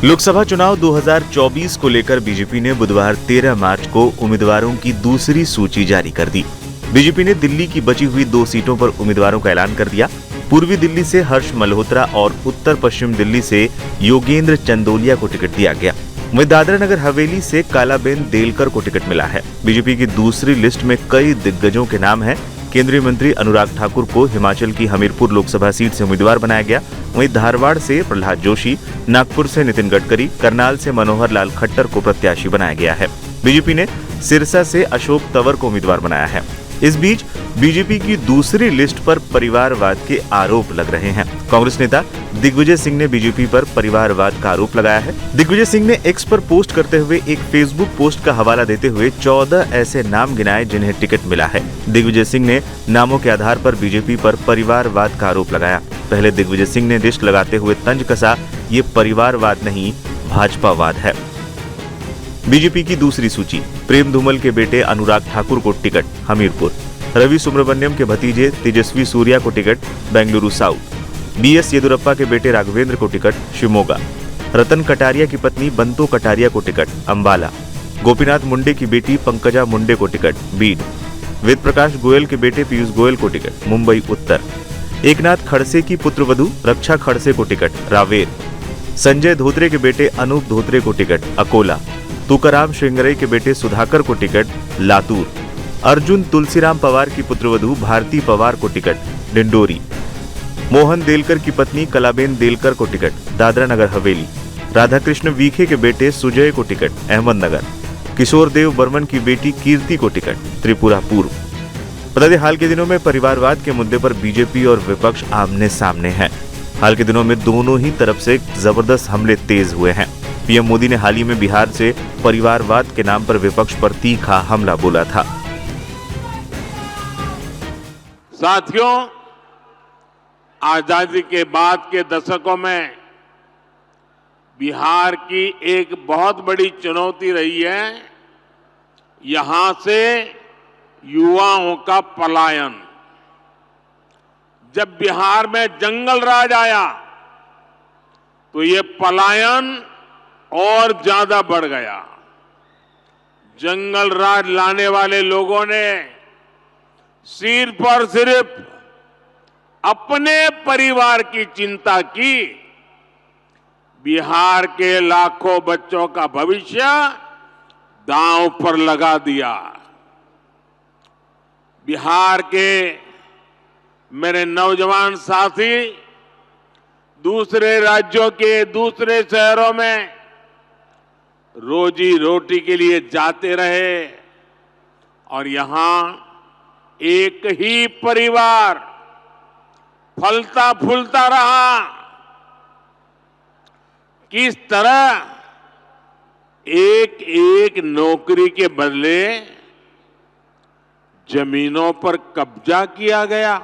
लोकसभा चुनाव 2024 को लेकर बीजेपी ने बुधवार 13 मार्च को उम्मीदवारों की दूसरी सूची जारी कर दी। बीजेपी ने दिल्ली की बची हुई 2 सीटों पर उम्मीदवारों का ऐलान कर दिया। पूर्वी दिल्ली से हर्ष मल्होत्रा और उत्तर पश्चिम दिल्ली से योगेंद्र चंदोलिया को टिकट दिया गया। वहीं दादरा नगर हवेली से कालाबेन देलकर को टिकट मिला है। बीजेपी की दूसरी लिस्ट में कई दिग्गजों के नाम हैं। केंद्रीय मंत्री अनुराग ठाकुर को हिमाचल की हमीरपुर लोकसभा सीट से उम्मीदवार बनाया गया। वहीं धारवाड़ से प्रहलाद जोशी, नागपुर से नितिन गडकरी, करनाल से मनोहर लाल खट्टर को प्रत्याशी बनाया गया है। बीजेपी ने सिरसा से अशोक तंवर को उम्मीदवार बनाया है। इस बीच बीजेपी की दूसरी लिस्ट पर परिवारवाद के आरोप लग रहे हैं। कांग्रेस नेता दिग्विजय सिंह ने बीजेपी पर परिवारवाद का आरोप लगाया है। दिग्विजय सिंह ने एक्स पर पोस्ट करते हुए एक फेसबुक पोस्ट का हवाला देते हुए 14 ऐसे नाम गिनाए जिन्हें टिकट मिला है। दिग्विजय सिंह ने नामों के आधार पर बीजेपी पर परिवारवाद का आरोप लगाया। पहले दिग्विजय सिंह ने लिस्ट लगाते हुए तंज कसा, ये परिवारवाद नहीं भाजपावाद है। बीजेपी की दूसरी सूची, प्रेम धूमल के बेटे अनुराग ठाकुर को टिकट हमीरपुर, रवि सुब्रमण्यम के भतीजे तेजस्वी सूर्या को ticket Bengaluru south, BS Yediyurappa के बेटे राघवेंद्र को टिकट शिवमोगा, रतन कटारिया की पत्नी बंतो कटारिया को टिकट अंबाला, गोपीनाथ मुंडे की बेटी पंकजा मुंडे को टिकट बीड, वेद प्रकाश गोयल के बेटे पीयूष गोयल को टिकट मुंबई उत्तर, एकनाथ खड़से की पुत्रवधू रक्षा खड़से को टिकट रावेर, संजय धोत्रे के बेटे अनूप धोत्रे को टिकट अकोला, तुकाराम श्रृंगरई के बेटे सुधाकर को टिकट लातूर, अर्जुन तुलसीराम पवार की पुत्रवधू भारती पवार को टिकट डिंडोरी, मोहन देलकर की पत्नी कलाबेन देलकर को टिकट दादरा नगर हवेली, राधाकृष्ण वीखे के बेटे सुजय को टिकट अहमदनगर, किशोर देव बर्मन की बेटी कीर्ति को टिकट त्रिपुरा पूर्व। बता दें, हाल के दिनों में परिवारवाद के मुद्दे पर बीजेपी और विपक्ष आमने सामने हैं। हाल के दिनों में दोनों ही तरफ से जबरदस्त हमले तेज हुए हैं। पीएम मोदी ने हाल ही में बिहार से परिवारवाद के नाम पर विपक्ष पर तीखा हमला बोला था। साथियों, आजादी के बाद के दशकों में बिहार की एक बहुत बड़ी चुनौती रही है यहां से युवाओं का पलायन। जब बिहार में जंगल राज आया तो ये पलायन और ज्यादा बढ़ गया। जंगल राज लाने वाले लोगों ने सिर्फ और सिर्फ अपने परिवार की चिंता की, बिहार के लाखों बच्चों का भविष्य दांव पर लगा दिया। बिहार के मेरे नौजवान साथी दूसरे राज्यों के दूसरे शहरों में रोजी रोटी के लिए जाते रहे और यहां एक ही परिवार फलता फूलता रहा। किस तरह एक एक नौकरी के बदले जमीनों पर कब्जा किया गया।